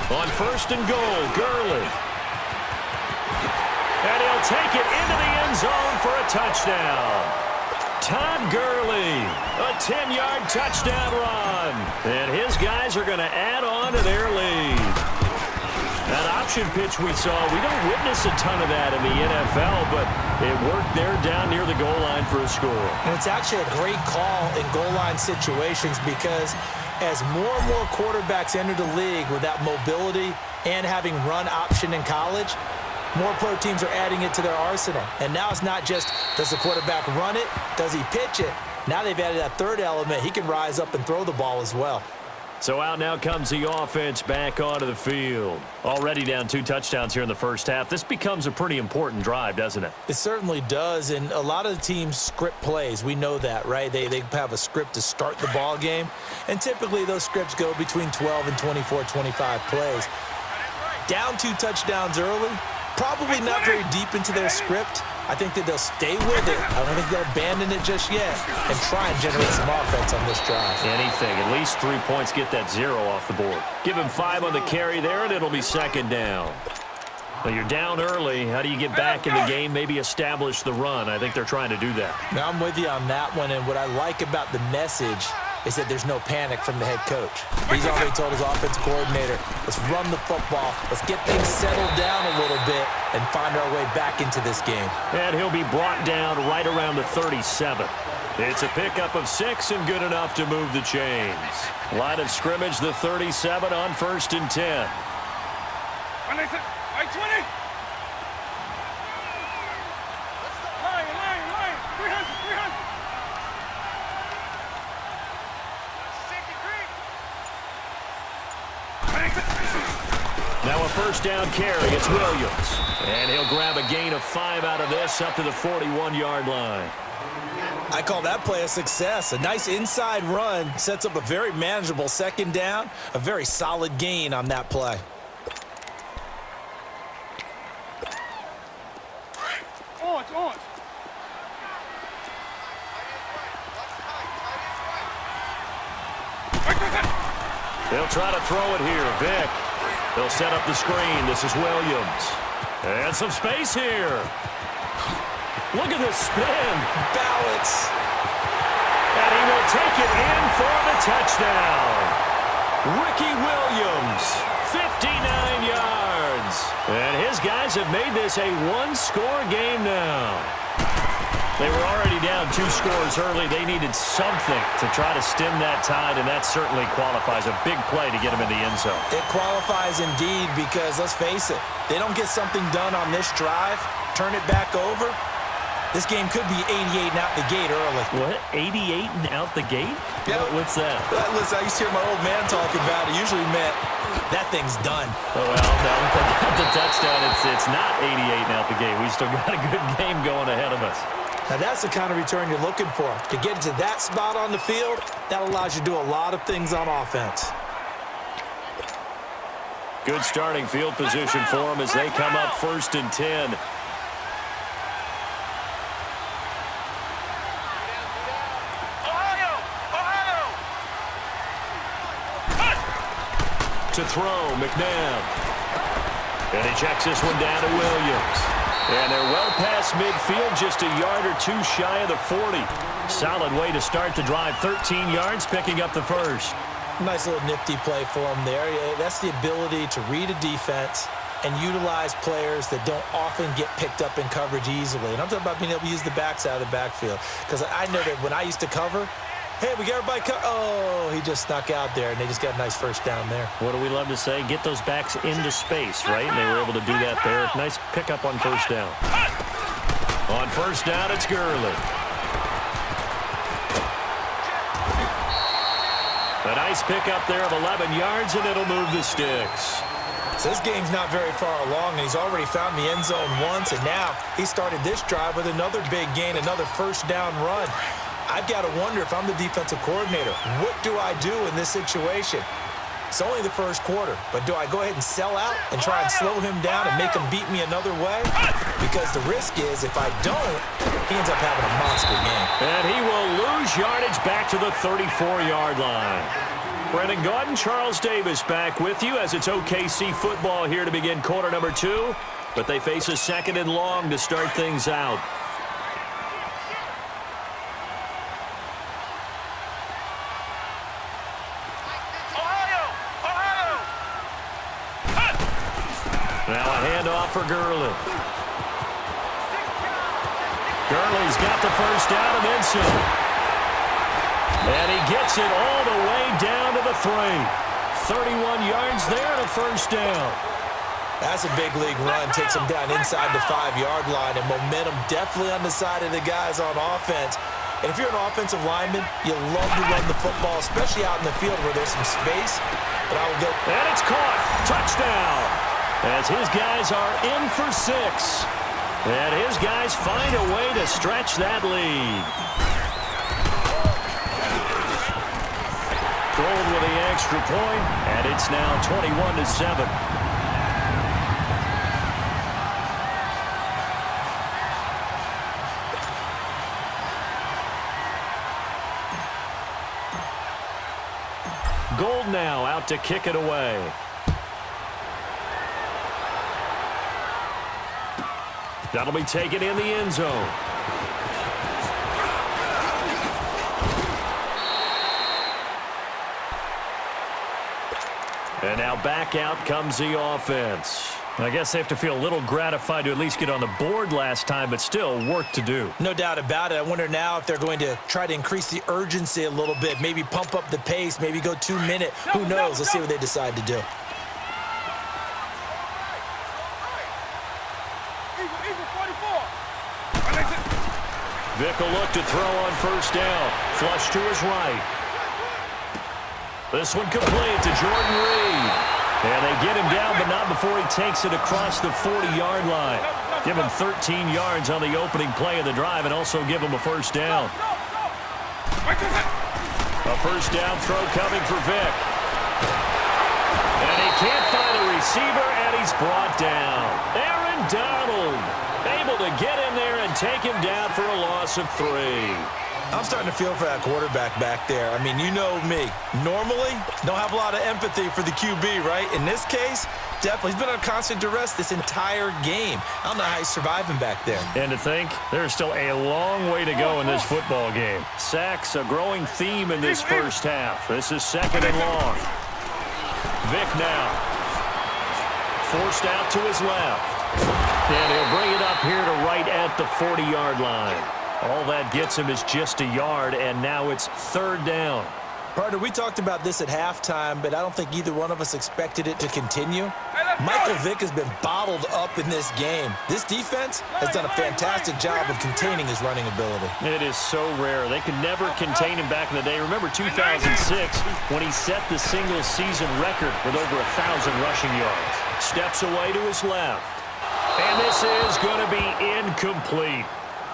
On first and goal, Gurley. And he'll take it into the end zone for a touchdown. Todd Gurley, a 10-yard touchdown run. And his guys are going to add on to their lead. That option pitch we saw, we don't witness a ton of that in the NFL, but it worked there down near the goal line for a score. And it's actually a great call in goal line situations because as more and more quarterbacks enter the league with that mobility and having run option in college, more pro teams are adding it to their arsenal. And now it's not just, does the quarterback run it? Does he pitch it? Now they've added that third element. He can rise up and throw the ball as well. So out now comes the offense back onto the field. Already down 2 touchdowns here in the first half. This becomes a pretty important drive, doesn't it? It certainly does, and a lot of the teams script plays. We know that, right? They have a script to start the ball game, and typically those scripts go between 12 and 24, 25 plays. Down 2 touchdowns early, probably not very deep into their script. I think that they'll stay with it. I don't think they'll abandon it just yet and try and generate some offense on this drive. Anything. At least 3 points, get that 0 off the board. Give him 5 on the carry there, and it'll be second down. Well, you're down early. How do you get back in the game, maybe establish the run? I think they're trying to do that. Now, I'm with you on that one, and what I like about the message is that there's no panic from the head coach. He's already told his offensive coordinator, let's run the football, let's get things settled down a little bit and find our way back into this game. And he'll be brought down right around the 37. It's a pickup of 6 and good enough to move the chains. Line of scrimmage, the 37 on first and 10. 20. Now a first down carry. It's Williams. And he'll grab a gain of 5 out of this up to the 41-yard line. I call that play a success. A nice inside run sets up a very manageable second down. A very solid gain on that play. They'll try to throw it here. Vick. They'll set up the screen. This is Williams. And some space here. Look at this spin. Balance. And he will take it in for the touchdown. Ricky Williams, 59 yards. And his guys have made this a one-score game now. They were already down 2 scores early. They needed something to try to stem that tide, and that certainly qualifies. A big play to get them in the end zone. It qualifies indeed because, let's face it, they don't get something done on this drive, turn it back over, this game could be 88 and out the gate early. What? 88 and out the gate? Yeah. What's that? Listen, I used to hear my old man talking about it. Usually meant that thing's done. Oh, well, no, the touchdown, it's not 88 and out the gate. We still got a good game going ahead of us. Now, that's the kind of return you're looking for. To get into that spot on the field, that allows you to do a lot of things on offense. Good starting field position for them as they come up first and 10. To throw, McNabb. And he checks this one down to Williams. And they're well past midfield, just a yard or 2 shy of the 40. Solid way to start the drive. 13 yards, picking up the first. Nice little nifty play for him there. That's the ability to read a defense and utilize players that don't often get picked up in coverage easily. And I'm talking about being able to use the backside of the backfield. Because I know that when I used to cover, hey, we got everybody oh, he just snuck out there, and they just got a nice first down there. What do we love to say? Get those backs into space, right? And they were able to do that there. Nice pickup on first down. On first down, it's Gurley. A nice pickup there of 11 yards, and it'll move the sticks. So this game's not very far along, and he's already found the end zone once, and now he started this drive with another big gain, another first down run. I've got to wonder if I'm the defensive coordinator, what do I do in this situation? It's only the first quarter, but do I go ahead and sell out and try and slow him down and make him beat me another way? Because the risk is if I don't, he ends up having a monster game. And he will lose yardage back to the 34-yard line. Brendan Gaudin, Charles Davis back with you as it's OKC football here to begin quarter number 2. But they face a second and long to start things out. Now a handoff for Gurley. Gurley's got the first down and then some. And he gets it all the way down to the 3. 31 yards there and a first down. That's a big league run. Takes him down inside the 5-yard line, and momentum definitely on the side of the guys on offense. And if you're an offensive lineman, you love to run the football, especially out in the field where there's some space. But I will go. And it's caught. Touchdown. As his guys are in for 6. And his guys find a way to stretch that lead. Gold with the extra point, and it's now 21-7. Gold now out to kick it away. That'll be taken in the end zone. And now back out comes the offense. I guess they have to feel a little gratified to at least get on the board last time, but still work to do. No doubt about it. I wonder now if they're going to try to increase the urgency a little bit, maybe pump up the pace, maybe go 2 minute. Who knows? Let's see what they decide to do. Vick will look to throw on first down. Flush to his right. This one complete to Jordan Reed. And they get him down, but not before he takes it across the 40-yard line. Give him 13 yards on the opening play of the drive and also give him a first down. A first down throw coming for Vick. And he can't find a receiver, and he's brought down. Aaron Donald able to get in there and take him down for a loss of 3. I'm starting to feel for that quarterback back there. I mean, you know me. Normally, don't have a lot of empathy for the QB, right? In this case, definitely. He's been on constant duress this entire game. I don't know how he's surviving back there. And to think, there's still a long way to go in this football game. Sacks, a growing theme in this first half. This is second and long. Vick now. Forced out to his left. And he'll bring it up here to right at the 40-yard line. All that gets him is just a yard, and now it's third down. Partner, we talked about this at halftime, but I don't think either one of us expected it to continue. Michael Vick has been bottled up in this game. This defense has done a fantastic job of containing his running ability. It is so rare. They could never contain him back in the day. Remember 2006 when he set the single-season record with over 1,000 rushing yards. Steps away to his left. And this is going to be incomplete.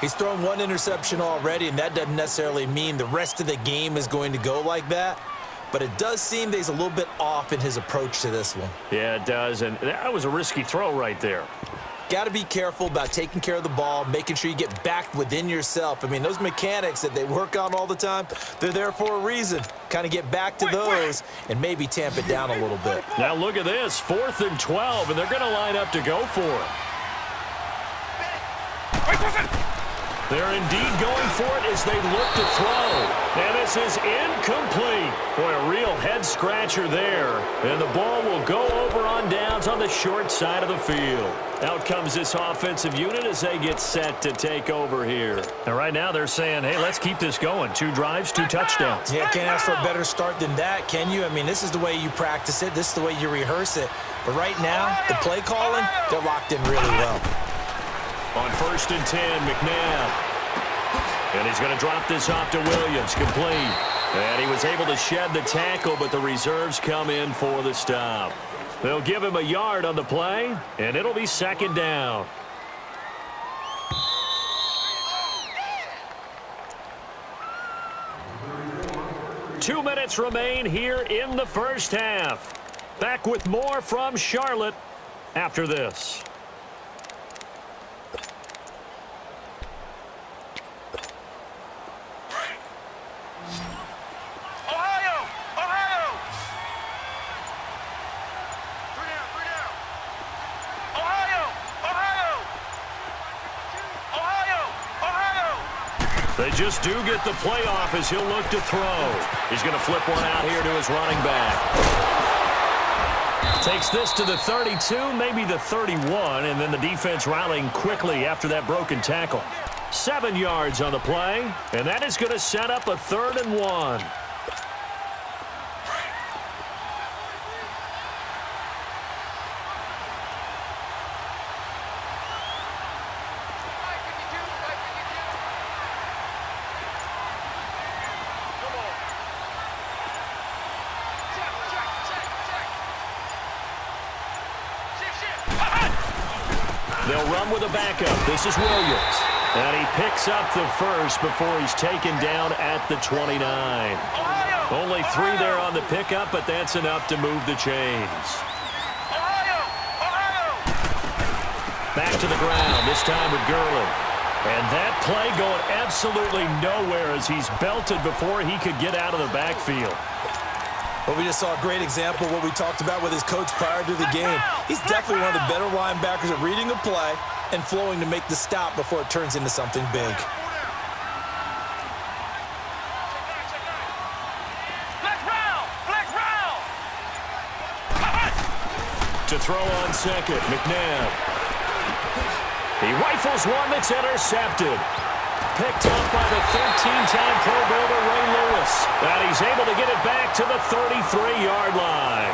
He's thrown 1 interception already, and that doesn't necessarily mean the rest of the game is going to go like that. But it does seem that he's a little bit off in his approach to this one. Yeah, it does, and that was a risky throw right there. Got to be careful about taking care of the ball, making sure you get back within yourself. I mean, those mechanics that they work on all the time, they're there for a reason. Kind of get back to those and maybe tamp it down a little bit. Now look at this, 4th and 12, and they're going to line up to go for it. They're indeed going for it as they look to throw. And this is incomplete. Boy, a real head-scratcher there. And the ball will go over on downs on the short side of the field. Out comes this offensive unit as they get set to take over here. And right now they're saying, hey, let's keep this going. 2 drives, 2 touchdowns. Yeah, can't ask for a better start than that, can you? I mean, this is the way you practice it. This is the way you rehearse it. But right now, the play calling, they're locked in really well. On 1st and 10, McNabb. And he's going to drop this off to Williams, complete. And he was able to shed the tackle, but the reserves come in for the stop. They'll give him a yard on the play, and it'll be second down. Two minutes remain here in the first half. Back with more from Charlotte after this. they just do get the playoff as he'll look to throw. He's going to flip one out here to his running back. Takes this to the 32, maybe the 31, and then the defense rallying quickly after that broken tackle. 7 yards on the play, and that is going to set up a 3rd and 1. They'll run with a backup. This is Williams. And he picks up the first before he's taken down at the 29. Only 3 there on the pickup, but that's enough to move the chains. Back to the ground, this time with Gurley. And that play going absolutely nowhere as he's belted before he could get out of the backfield. Well, we just saw a great example of what we talked about with his coach prior to the game. He's definitely one of the better linebackers at reading a play and flowing to make the stop before it turns into something big. To throw on second, McNabb. He rifles one that's intercepted. Picked up by the 13-time Pro Bowler Ray Lewis. And he's able to get it back to the 33-yard line.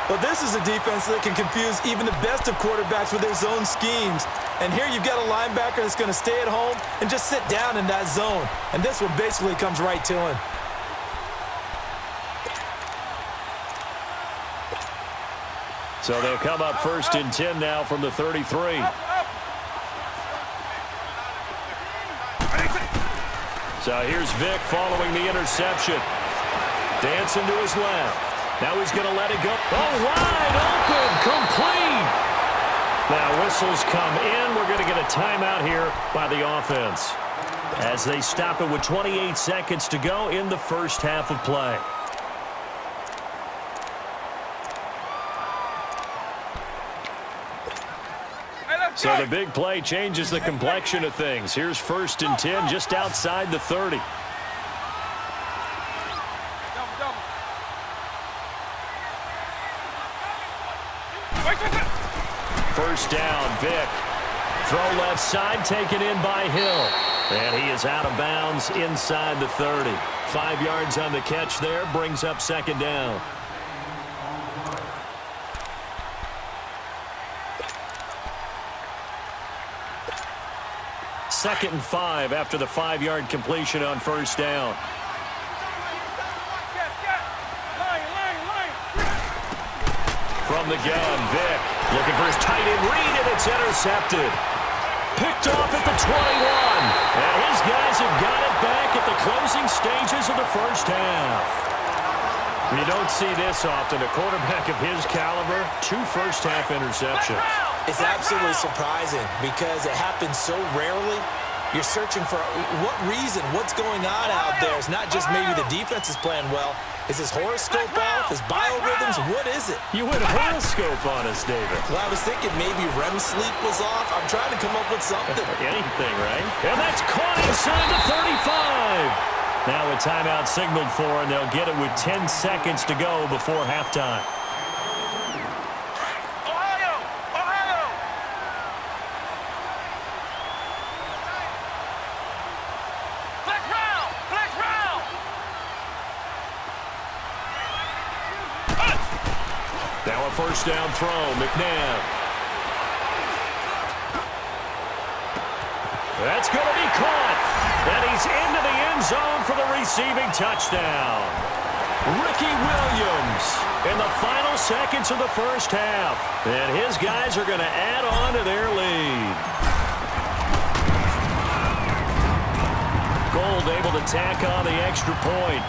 Well, this is a defense that can confuse even the best of quarterbacks with their zone schemes. And here you've got a linebacker that's going to stay at home and just sit down in that zone. And this one basically comes right to him. So they'll come up 1st and 10 now from the 33. So here's Vick following the interception. Dancing to his left. Now he's going to let it go. Oh, wide open, complete. Now whistles come in. We're going to get a timeout here by the offense as they stop it with 28 seconds to go in the first half of play. So the big play changes the complexion of things. Here's 1st and 10 just outside the 30. First down, Vick. Throw left side, taken in by Hill. And he is out of bounds inside the 30. 5 yards on the catch there, brings up 2nd down. Second and 5 after the 5-yard completion on 1st down. From the gun, Vick looking for his tight end read, and it's intercepted. Picked off at the 21. And his guys have got it back at the closing stages of the first half. You don't see this often. A quarterback of his caliber, 2 first-half interceptions. It's absolutely surprising because it happens so rarely. You're searching for what reason, what's going on out there. It's not just maybe the defense is playing well. Is his horoscope off? His biorhythms? What is it? You went horoscope on us, David. Well, I was thinking maybe REM sleep was off. I'm trying to come up with something. Anything, right? And that's caught inside the 35. Now a timeout signaled for, and they'll get it with 10 seconds to go before halftime. Now a first down throw, McNabb. That's going to be caught. And he's into the end zone for the receiving touchdown. Ricky Williams in the final seconds of the first half. And his guys are going to add on to their lead. Gold able to tack on the extra point.